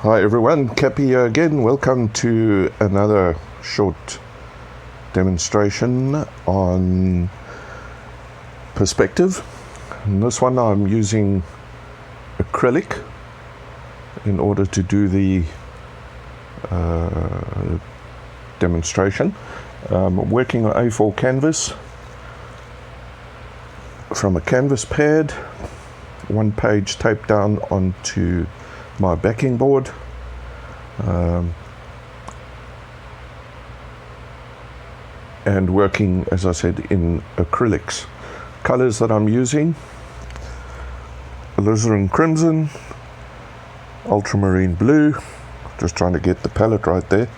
Hi everyone, Cappy here again. Welcome to another short demonstration on perspective. In this one I'm using acrylic in order to do the demonstration. I'm working on A4 canvas from a canvas pad, one page taped down onto my backing board. And working, as I said, in acrylics. Colors that I'm using: alizarin crimson, ultramarine blue, just trying to get the palette right there,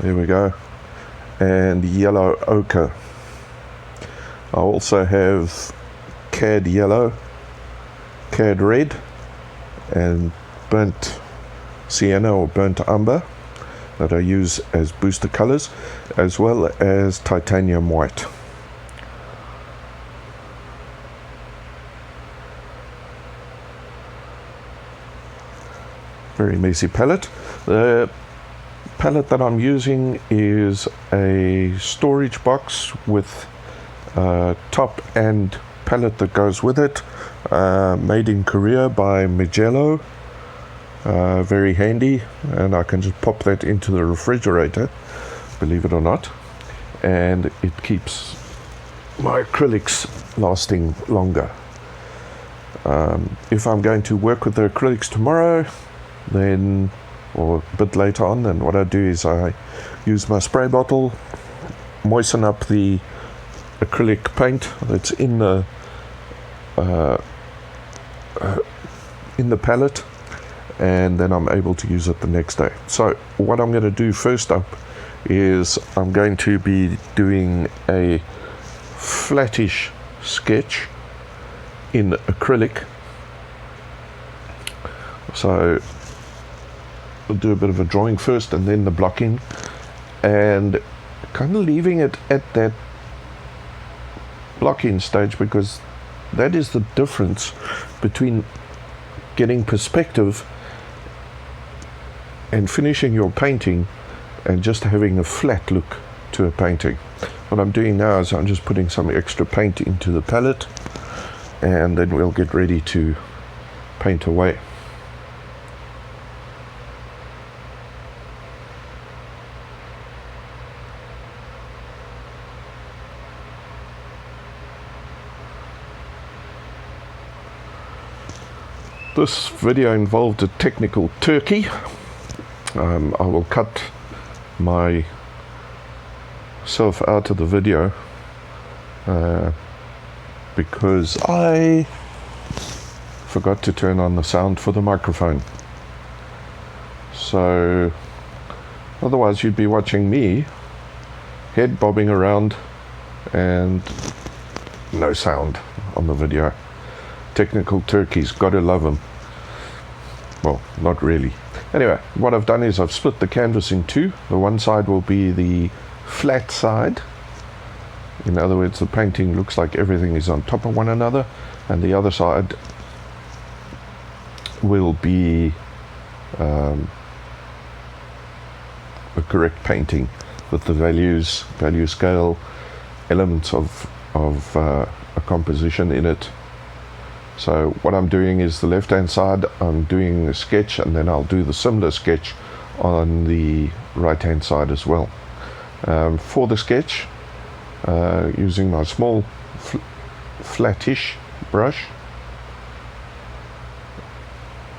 there we go, and yellow ochre. I also have cad yellow, cad red, and burnt sienna or burnt umber that I use as booster colors, as well as titanium white. Very messy palette. The palette that I'm using is a storage box with top and palette that goes with it, made in Korea by Magello. Very handy, and I can just pop that into the refrigerator, believe it or not, and it keeps my acrylics lasting longer. If I'm going to work with the acrylics tomorrow, then, or a bit later on, then what I do is I use my spray bottle, moisten up the acrylic paint that's in the palette, and then I'm able to use it the next day. So what I'm going to do first up is I'm going to be doing a flattish sketch in acrylic. So I'll do a bit of a drawing first and then the blocking, and kind of leaving it at that blocking stage, because that is the difference between getting perspective and finishing your painting and just having a flat look to a painting. What I'm doing now is I'm just putting some extra paint into the palette, and then we'll get ready to paint away. This video involved a technical turkey. I will cut myself out of the video because I forgot to turn on the sound for the microphone. So otherwise you'd be watching me head bobbing around and no sound on the video. Technical turkeys, gotta love them. Well, not really. Anyway, what I've done is I've split the canvas in two. The one side will be the flat side. In other words, the painting looks like everything is on top of one another, and the other side will be a correct painting with the value scale, elements of a composition in it. So what I'm doing is the left hand side I'm doing a sketch, and then I'll do the similar sketch on the right hand side as well. For the sketch, using my small flattish brush,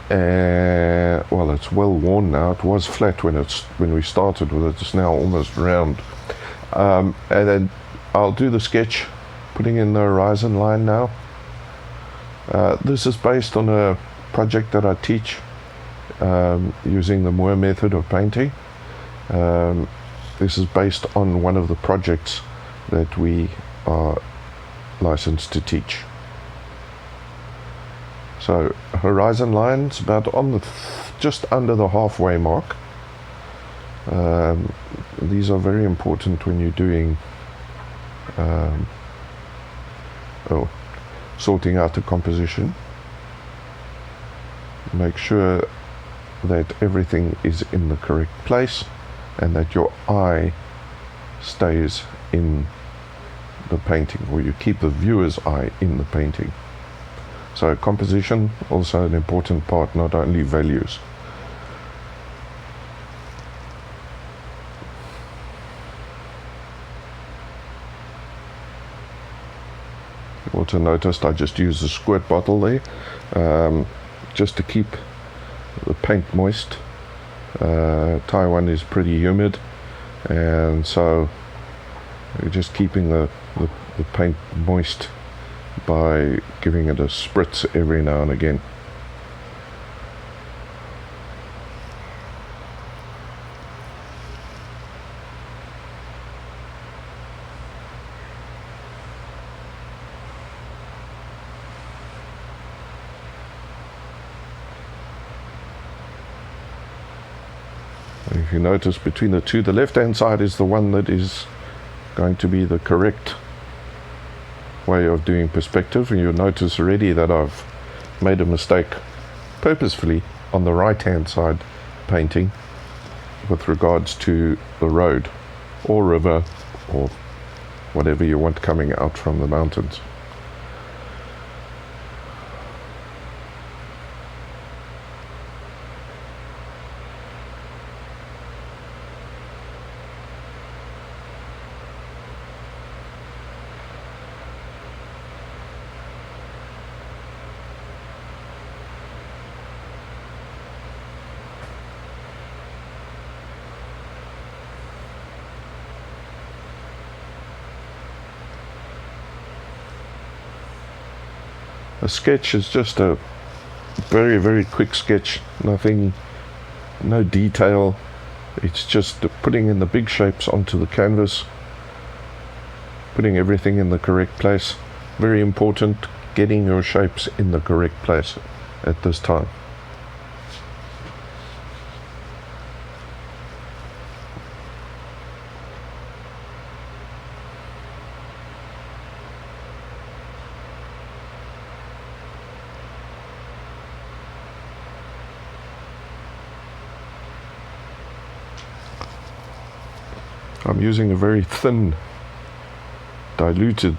well, it's well worn now. It was flat when we started with it. It's now almost round, and then I'll do the sketch, putting in the horizon line now. This is based on a project that I teach using the Moore method of painting. This is based on one of the projects that we are licensed to teach. So horizon lines about on the just under the halfway mark. These are very important when you're doing sorting out the composition. Make sure that everything is in the correct place and that your eye stays in the painting, or you keep the viewer's eye in the painting. So composition, also an important part, not only values. You also noticed I just used a squirt bottle there, just to keep the paint moist. Taiwan is pretty humid, and so you're just keeping the paint moist by giving it a spritz every now and again. If you notice between the two, the left hand side is the one that is going to be the correct way of doing perspective, and you'll notice already that I've made a mistake purposefully on the right hand side painting with regards to the road or river or whatever you want coming out from the mountains. A sketch is just a very, very quick sketch, no detail. It's just putting in the big shapes onto the canvas, putting everything in the correct place. Very important, getting your shapes in the correct place at this time. I'm using a very thin, diluted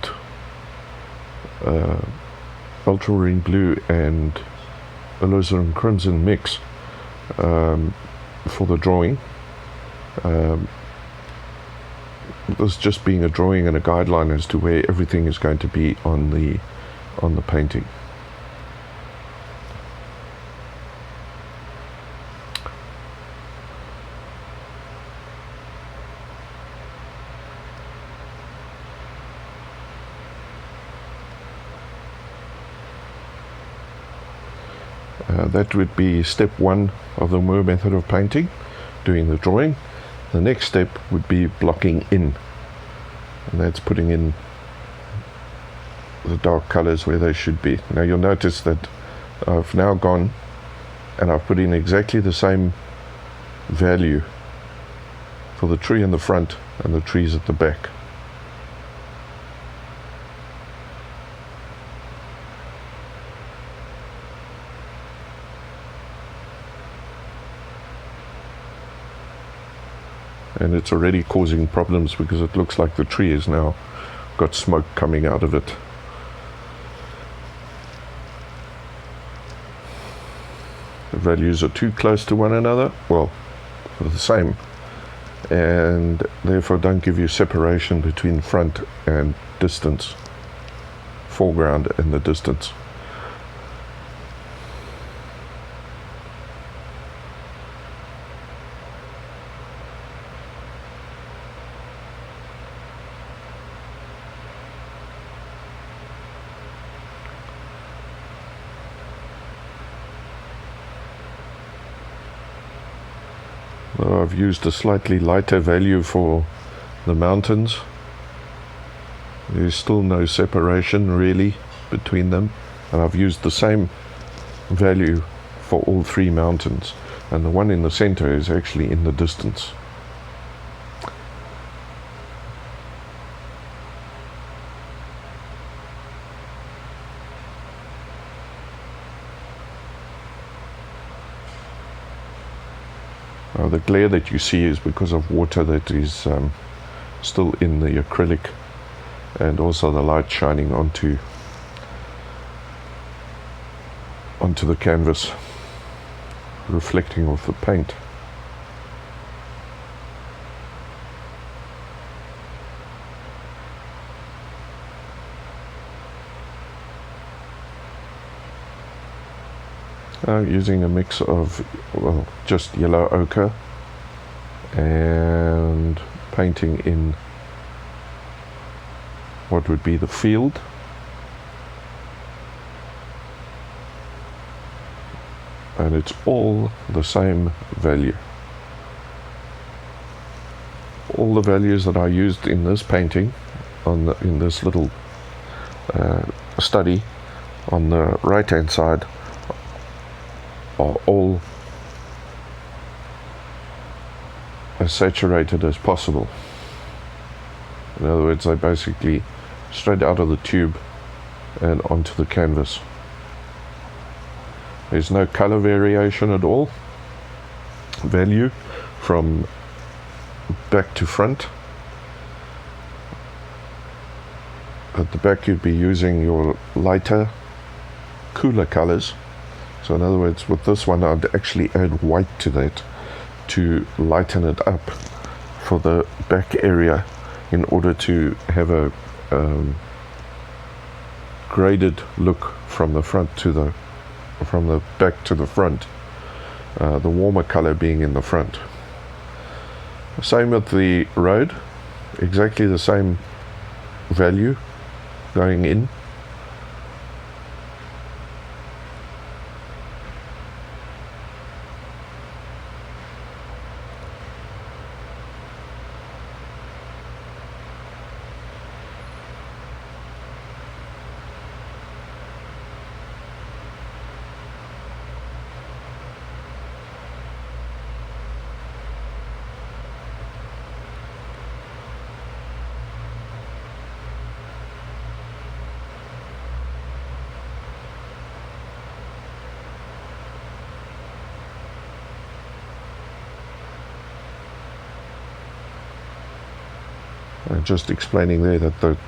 ultramarine blue and alizarin crimson mix for the drawing. This just being a drawing and a guideline as to where everything is going to be on the painting. That would be step one of the Moore method of painting, doing the drawing. The next step would be blocking in, and that's putting in the dark colors where they should be. Now you'll notice that I've now gone and I've put in exactly the same value for the tree in the front and the trees at the back. And it's already causing problems because it looks like the tree has now got smoke coming out of it. The values are too close to one another, well, they're the same, and therefore don't give you separation between front and distance, foreground and the distance. I've used a slightly lighter value for the mountains. There's still no separation really between them, and I've used the same value for all three mountains, and the one in the center is actually in the distance. The glare that you see is because of water that is still in the acrylic, and also the light shining onto the canvas, reflecting off the paint. Using a mix of, well, just yellow ochre and painting in what would be the field, and it's all the same value. All the values that I used in this painting, in this little study on the right hand side, are all as saturated as possible. In other words, they basically straight out of the tube and onto the canvas. There's no color variation at all. Value from back to front. At the back you'd be using your lighter, cooler colors. So in other words, with this one I'd actually add white to that to lighten it up for the back area, in order to have a graded look from the front to the back to the front. The warmer color being in the front. Same with the road, exactly the same value going in. Just explaining there that the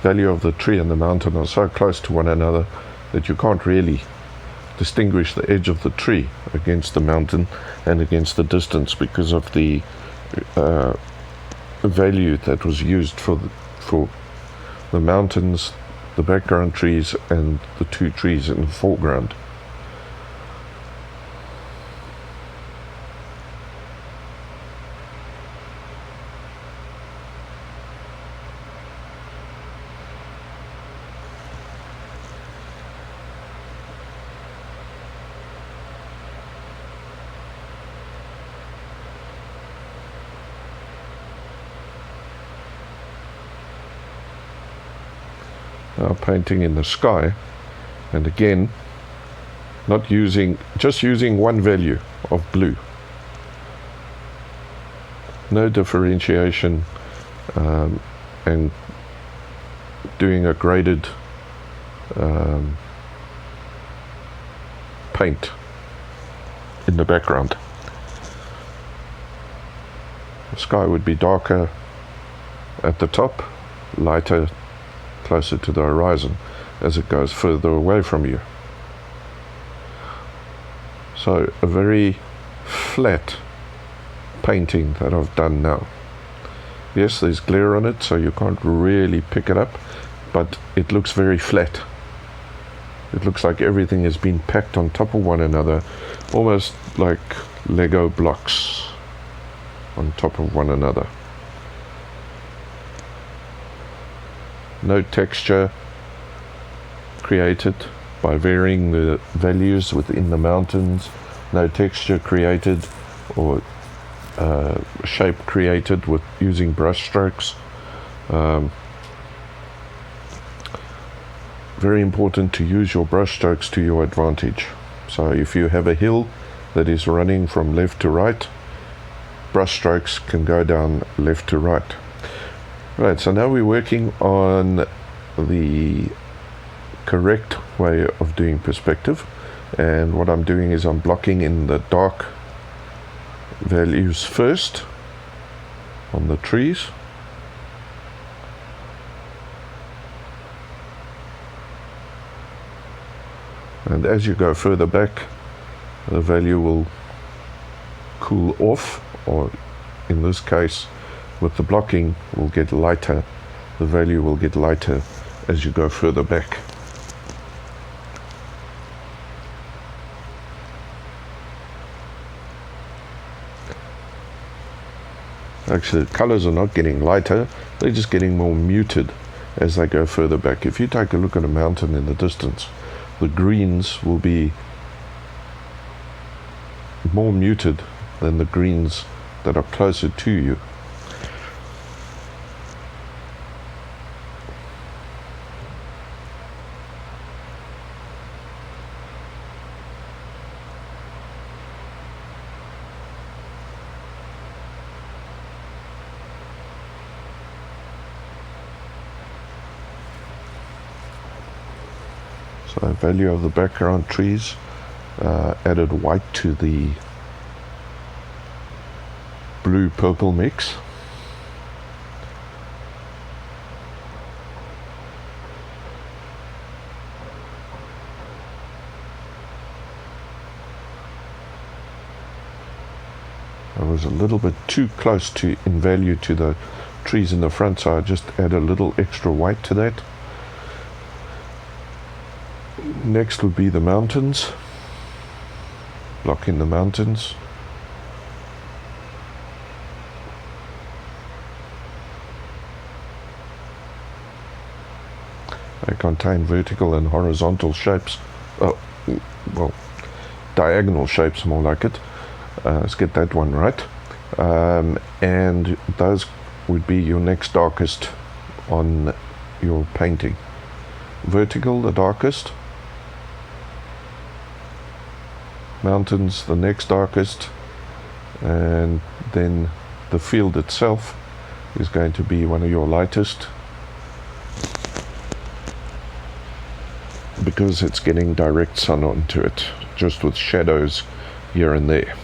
value of the tree and the mountain are so close to one another that you can't really distinguish the edge of the tree against the mountain and against the distance, because of the value that was used for the mountains, the background trees, and the two trees in the foreground. Now painting in the sky, and again just using one value of blue, no differentiation, and doing a graded paint in the background. The sky would be darker at the top, lighter closer to the horizon as it goes further away from you. So a very flat painting that I've done now. Yes, there's glare on it, so you can't really pick it up, but it looks very flat. It looks like everything has been packed on top of one another, almost like Lego blocks on top of one another. No texture created by varying the values within the mountains. No texture created or shape created with using brush strokes. Very important to use your brush strokes to your advantage. So if you have a hill that is running from left to right, brush strokes can go down left to right. Right, so now we're working on the correct way of doing perspective, and what I'm doing is I'm blocking in the dark values first on the trees. And as you go further back, the value will cool off, or in this case, with the blocking, will get lighter. The value will get lighter as you go further back. Actually, the colors are not getting lighter, they're just getting more muted as they go further back. If you take a look at a mountain in the distance, the greens will be more muted than the greens that are closer to you. So value of the background trees, added white to the blue-purple mix. I was a little bit too close to in value to the trees in the front, so I just add a little extra white to that. Next would be the mountains, block in the mountains. They contain vertical and horizontal shapes, well, diagonal shapes more like it. Let's get that one right. And those would be your next darkest on your painting. Vertical, the darkest. Mountains, the next darkest, and then the field itself is going to be one of your lightest, because it's getting direct sun onto it, just with shadows here and there.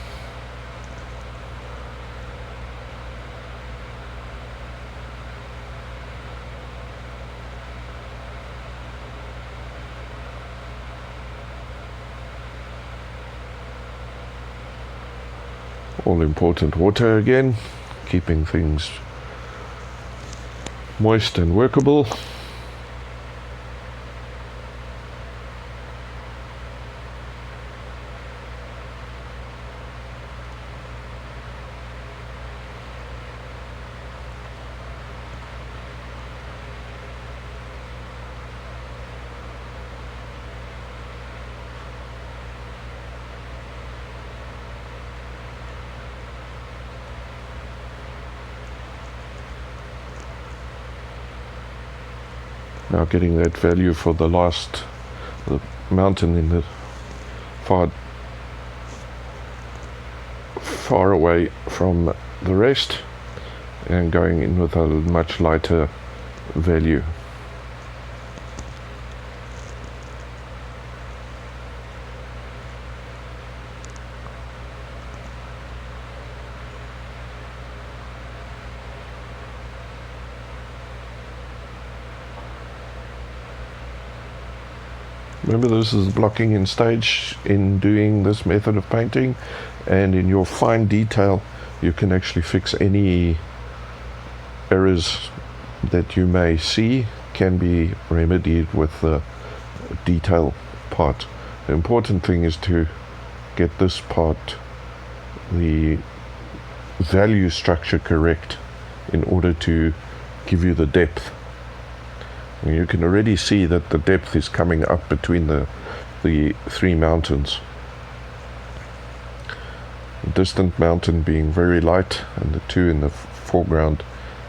All important water again, keeping things moist and workable. Now getting that value for the mountain in the far away from the rest, and going in with a much lighter value. Remember, this is blocking in stage in doing this method of painting, and in your fine detail you can actually fix any errors that you may see, can be remedied with the detail part. The important thing is to get this part, the value structure, correct in order to give you the depth. And you can already see that the depth is coming up between the three mountains. The distant mountain being very light, and the two in the foreground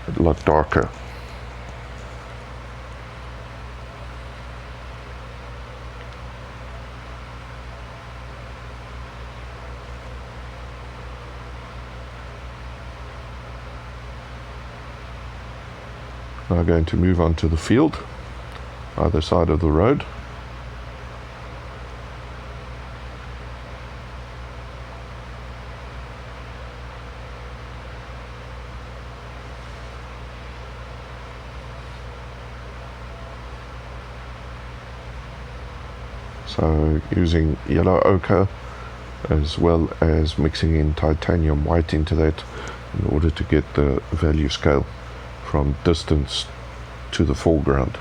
a lot darker. Now going to move on to the field, either side of the road. So using yellow ochre as well as mixing in titanium white into that in order to get the value scale from distance to the foreground.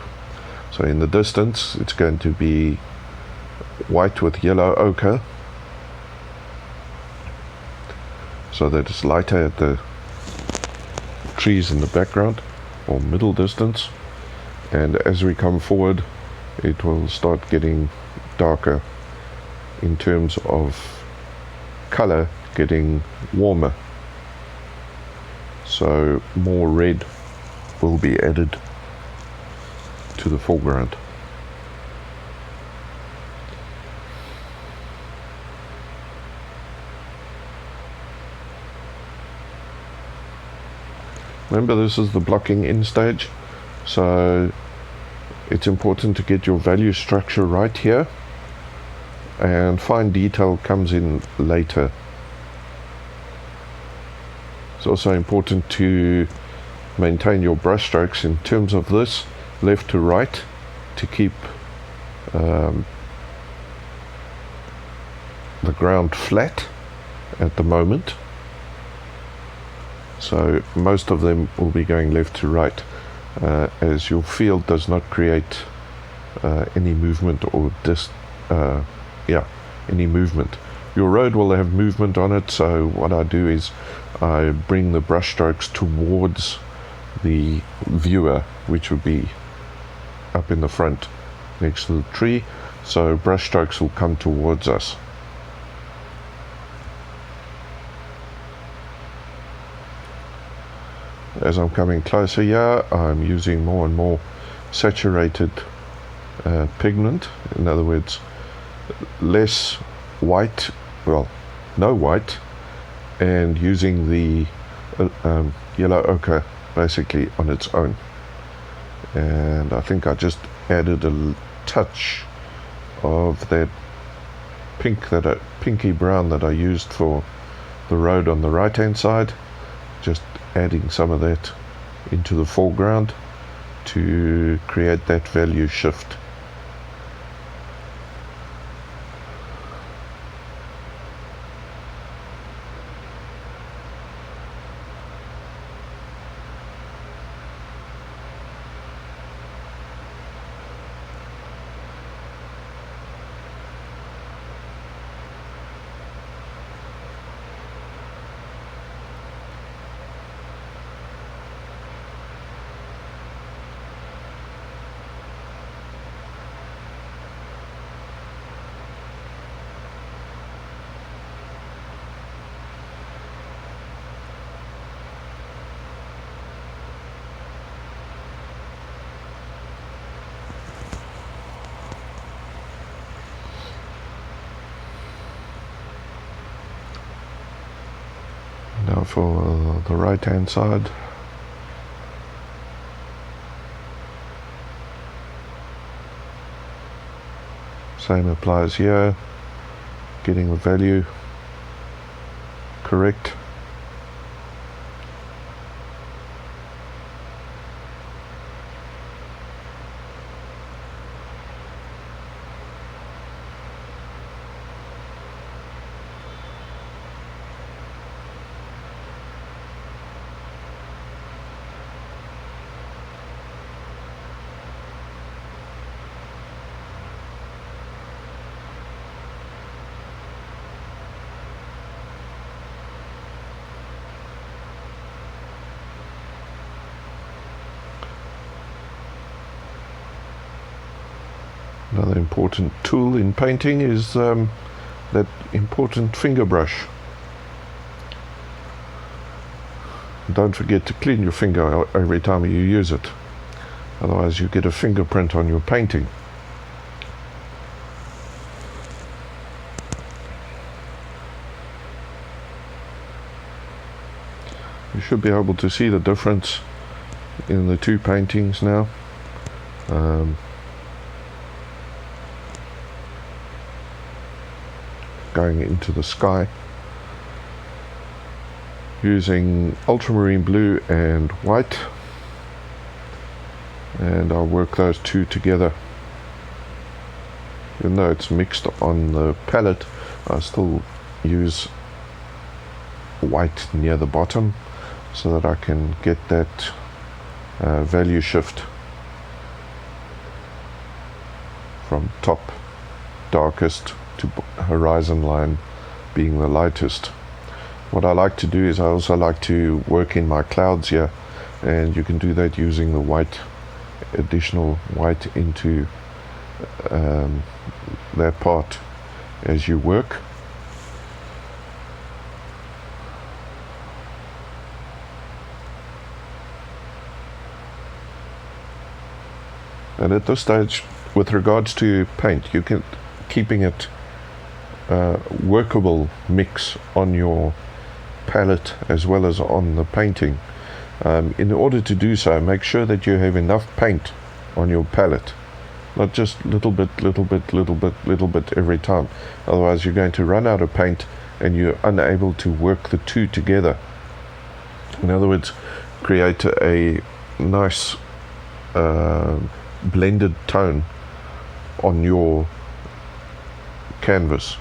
So in the distance it's going to be white with yellow ochre, so that it's lighter at the trees in the background or middle distance, and as we come forward it will start getting darker in terms of color, getting warmer, so more red will be added to the foreground. Remember, this is the blocking in stage, so it's important to get your value structure right here, and fine detail comes in later. It's also important to maintain your brush strokes in terms of this, left to right, to keep the ground flat at the moment. So most of them will be going left to right, as your field does not create any movement or any movement. Your road will have movement on it, so what I do is I bring the brush strokes towards the viewer, which would be up in the front next to the tree, so brush strokes will come towards us. As I'm coming closer here, I'm using more and more saturated pigment, in other words less white, well, no white, and using the yellow ochre basically on its own. And I think I just added a touch of that pinky brown that I used for the road on the right hand side, just adding some of that into the foreground to create that value shift. Now for the right hand side, same applies here, getting the value correct. Another important tool in painting is that important finger brush. Don't forget to clean your finger every time you use it, otherwise you get a fingerprint on your painting. You should be able to see the difference in the two paintings now. Going into the sky using ultramarine blue and white, and I'll work those two together. even though it's mixed on the palette, I still use white near the bottom so that I can get that value shift from top darkest to horizon line being the lightest. What I like to do is I also like to work in my clouds here, and you can do that using the white, additional white into that part as you work. And at this stage, with regards to paint, you can keeping it workable mix on your palette as well as on the painting. In order to do so, make sure that you have enough paint on your palette, not just little bit every time. Otherwise you're going to run out of paint and you're unable to work the two together. In other words, create a nice blended tone on your canvas.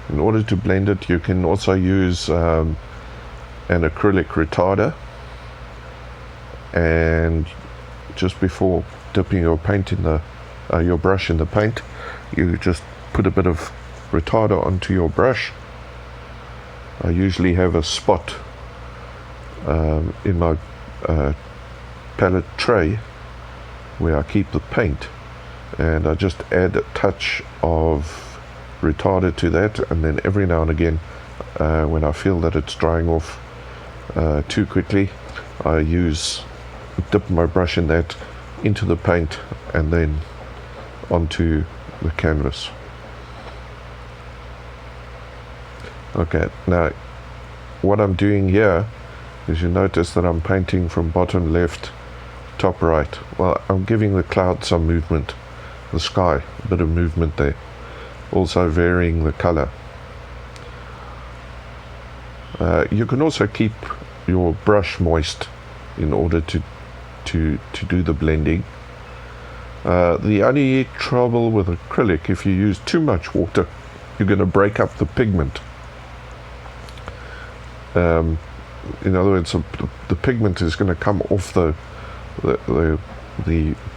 In order to blend it, you can also use an acrylic retarder, and just before dipping your paint in the your brush in the paint, you just put a bit of retarder onto your brush. I usually have a spot in my palette tray where I keep the paint, and I just add a touch of retarder to that, and then every now and again when I feel that it's drying off too quickly, I dip my brush in that into the paint and then onto the canvas. Okay, now what I'm doing here is, you notice that I'm painting from bottom left, top right. Well, I'm giving the cloud some movement, the sky, a bit of movement there, also varying the color. You can also keep your brush moist in order to do the blending. The only trouble with acrylic, if you use too much water, you're going to break up the pigment. In other words, the pigment is going to come off the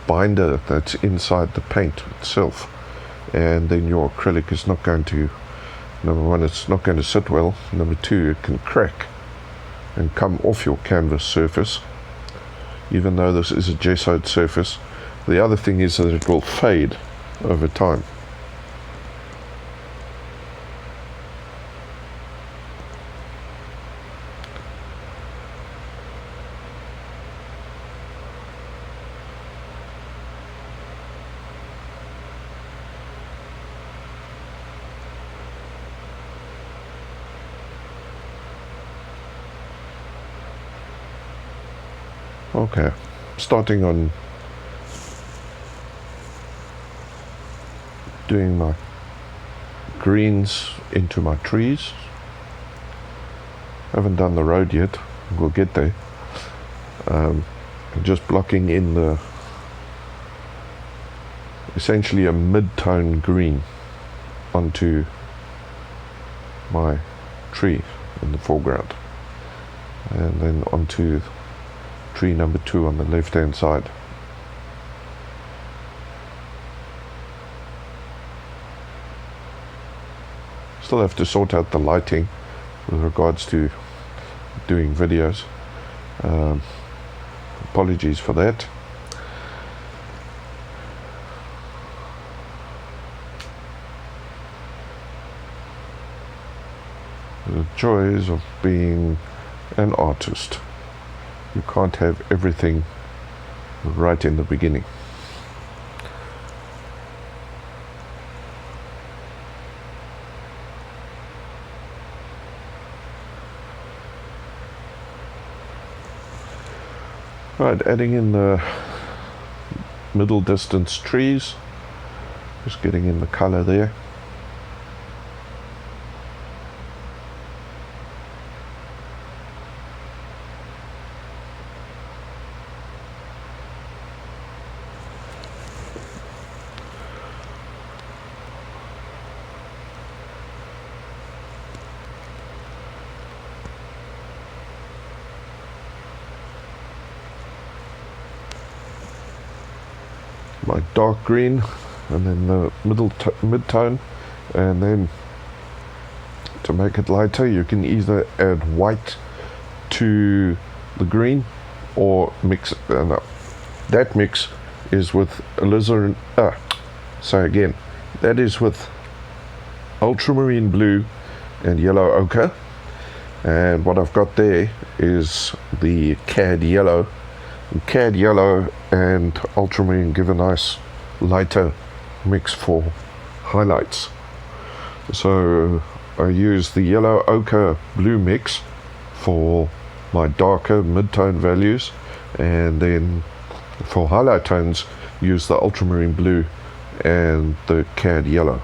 binder that's inside the paint itself, and then your acrylic is not going to, number one, it's not going to sit well. Number two, it can crack and come off your canvas surface, even though this is a gessoed surface. The other thing is that it will fade over time. Okay, starting on doing my greens into my trees. Haven't done the road yet, we'll get there. Just blocking in the essentially a mid-tone green onto my tree in the foreground, and then onto tree number 2 on the left hand side. Still have to sort out the lighting with regards to doing videos. Apologies for that. The joys of being an artist. You can't have everything right in the beginning. Right, adding in the middle distance trees, just getting in the color there. my dark green, and then the mid-tone, and then to make it lighter you can either add white to the green or mix it. That mix is with alizarin, that is with ultramarine blue and yellow ochre, and what I've got there is the cad yellow. Cad yellow and ultramarine give a nice lighter mix for highlights. So I use the yellow ochre blue mix for my darker mid-tone values, and then for highlight tones use the ultramarine blue and the cad yellow.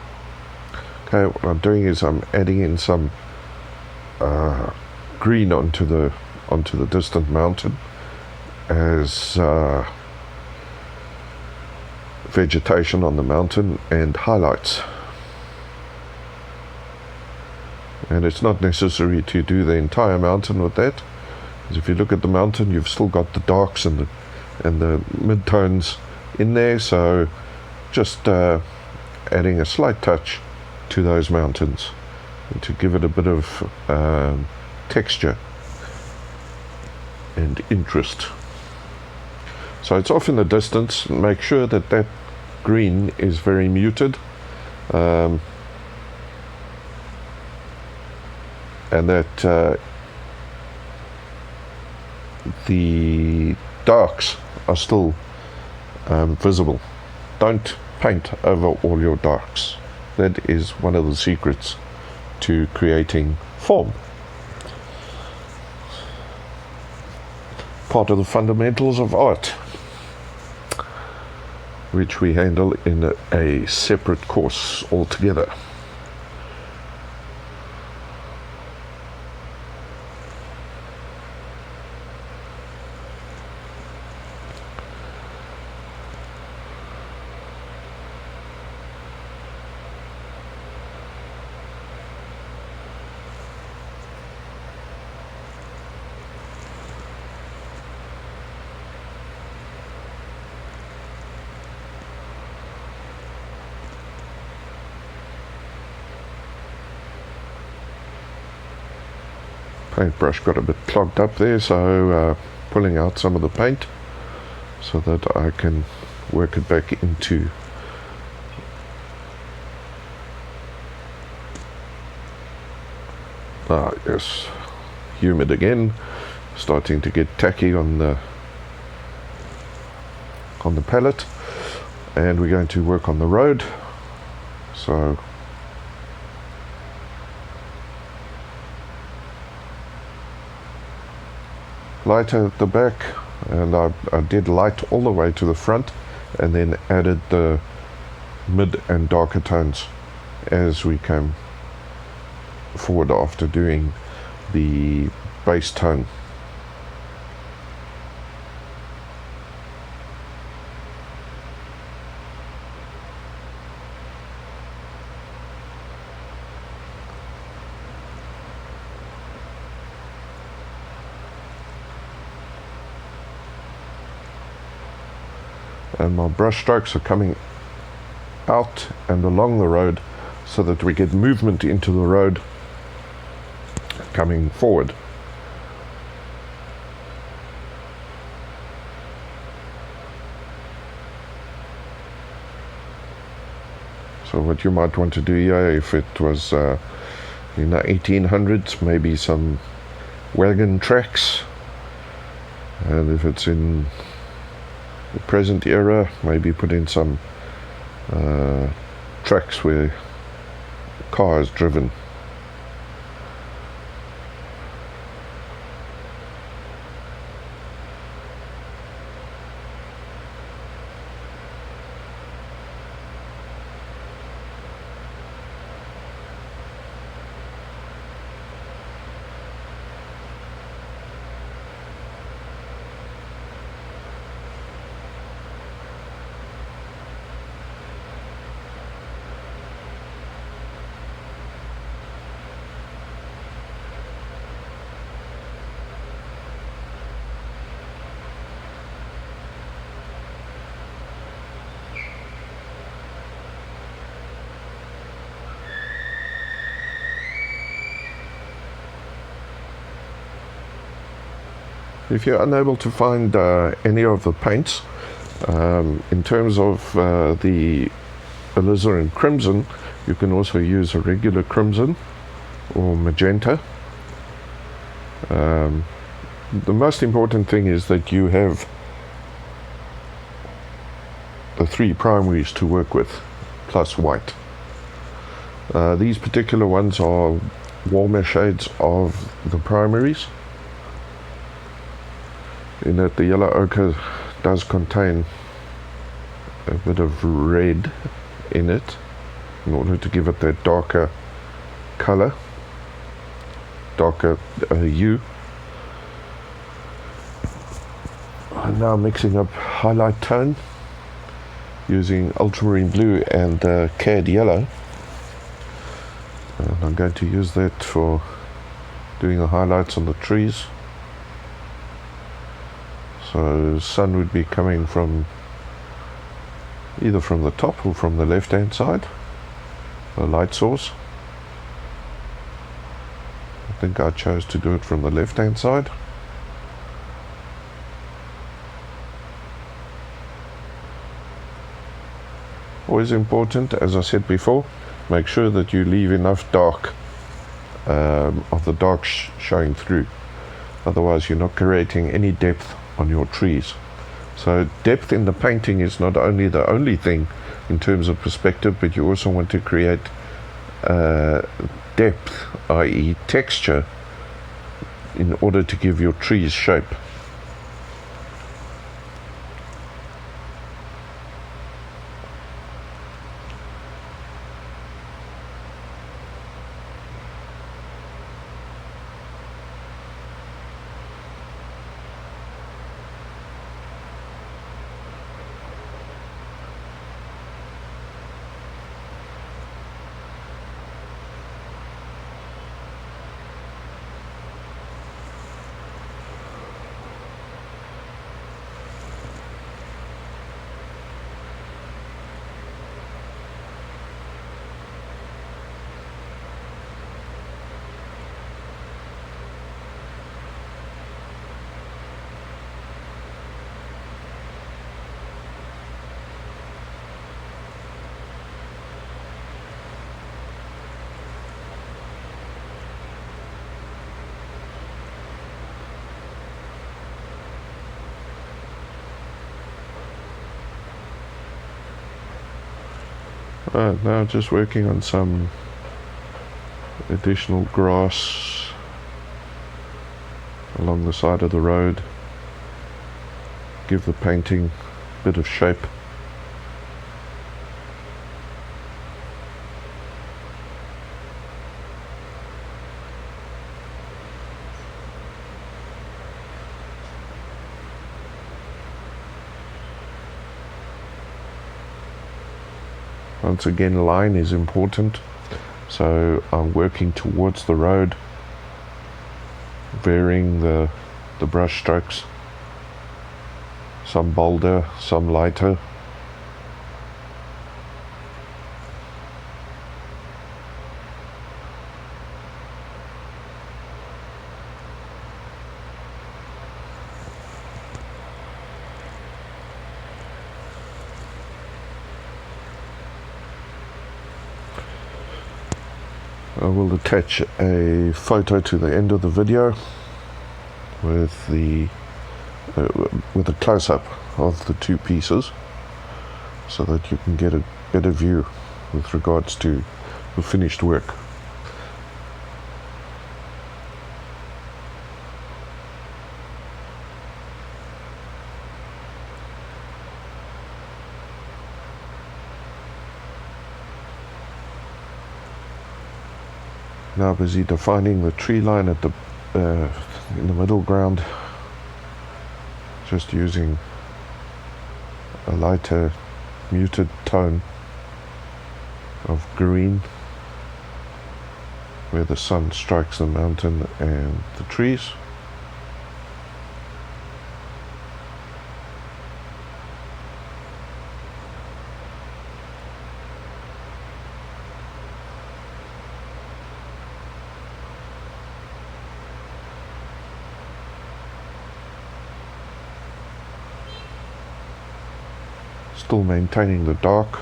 Okay, what I'm doing is I'm adding in some green onto the distant mountain as vegetation on the mountain and highlights. And it's not necessary to do the entire mountain with that, because if you look at the mountain you've still got the darks and the mid-tones in there, so just adding a slight touch to those mountains and to give it a bit of texture and interest. So it's off in the distance. Make sure that that green is very muted, and that the darks are still visible. Don't paint over all your darks. That is one of the secrets to creating form. Part of the fundamentals of art, which we handle in a separate course altogether. Paintbrush got a bit clogged up there, so pulling out some of the paint so that I can work it back into yes, humid again, starting to get tacky on the palette, and we're going to work on the road. So lighter at the back, and I did light all the way to the front, and then added the mid and darker tones as we came forward after doing the base tone. And my brush strokes are coming out and along the road so that we get movement into the road coming forward. So what you might want to do here, if it was in the 1800s, maybe some wagon tracks, and if it's in the present era, maybe put in some tracks where cars driven. if you're unable to find any of the paints, in terms of the alizarin crimson, you can also use a regular crimson or magenta. The most important thing is that you have the three primaries to work with, plus white. These particular ones are warmer shades of the primaries, in that the yellow ochre does contain a bit of red in it in order to give it that darker color, darker hue. I'm now mixing up highlight tone using ultramarine blue and cad yellow, and I'm going to use that for doing the highlights on the trees. So sun would be coming from either from the top or from the left hand side, the light source. I think I chose to do it from the left hand side. Always important, as I said before, make sure that you leave enough dark of the dark showing through. Otherwise you're not creating any depth on your trees. So depth in the painting is not only the only thing in terms of perspective, but you also want to create depth, i.e. texture, in order to give your trees shape. Now just working on some additional grass along the side of the road, give the painting a bit of shape. Once again, line is important, so I'm working towards the road, varying the brush strokes, some bolder, some lighter. I will attach a photo to the end of the video with a close-up of the two pieces, so that you can get a better view with regards to the finished work. Now busy defining the tree line at the in the middle ground, just using a lighter muted tone of green where the sun strikes the mountain and the trees. Still maintaining the dark.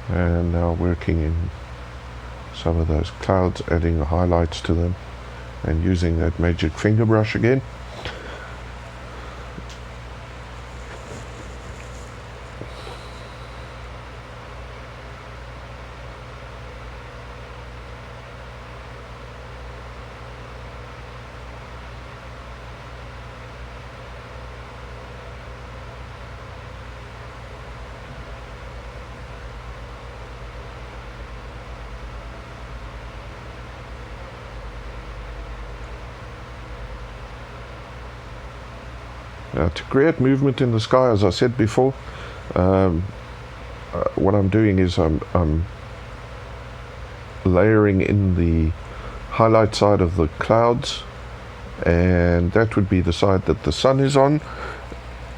And now working in some of those clouds, adding the highlights to them and using that magic finger brush again. To create movement in the sky, as I said before, what I'm doing is I'm layering in the highlight side of the clouds, and that would be the side that the sun is on,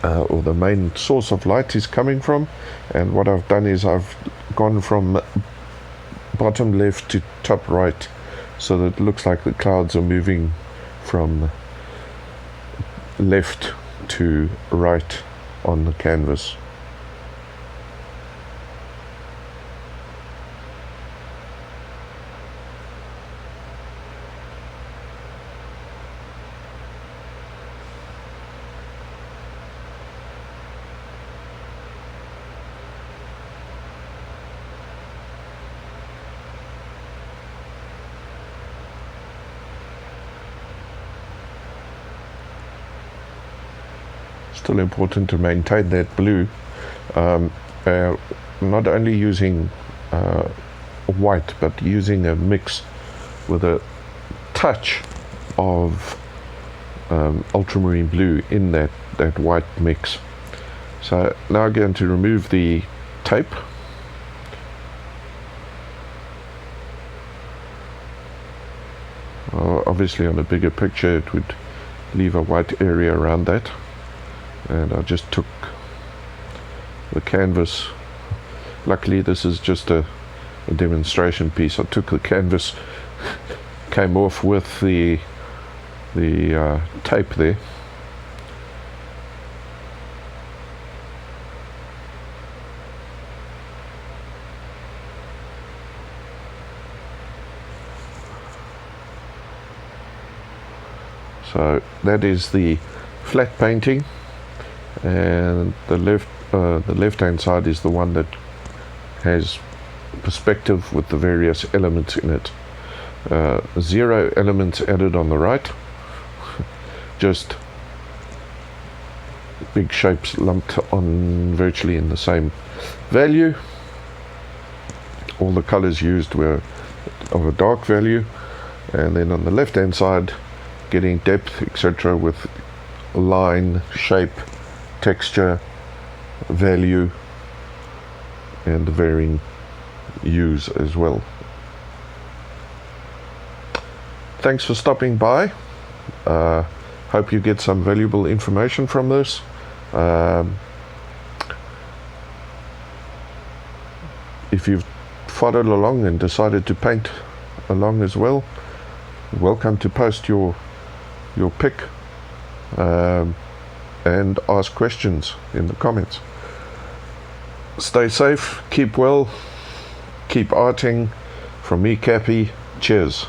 or the main source of light is coming from. And what I've done is I've gone from bottom left to top right, so that it looks like the clouds are moving from left to right on the canvas. Still important to maintain that blue. Not only using white, but using a mix with a touch of ultramarine blue in that white mix. So now I'm going to remove the tape. Obviously on a bigger picture it would leave a white area around that. And I just took the canvas. Luckily this is just a demonstration piece. I took the canvas, came off with the tape there. So that is the flat painting. And the left hand side is the one that has perspective with the various elements in it. 0 elements added on the right, just big shapes lumped on virtually in the same value. All the colors used were of a dark value, and then on the left hand side getting depth, etc., with line, shape, texture, value, and the varying hues as well. Thanks for stopping by. Hope you get some valuable information from this. If you've followed along and decided to paint along as well, welcome to post your pick. And ask questions in the comments. Stay safe, keep well, keep arting. From me, Cappy, cheers.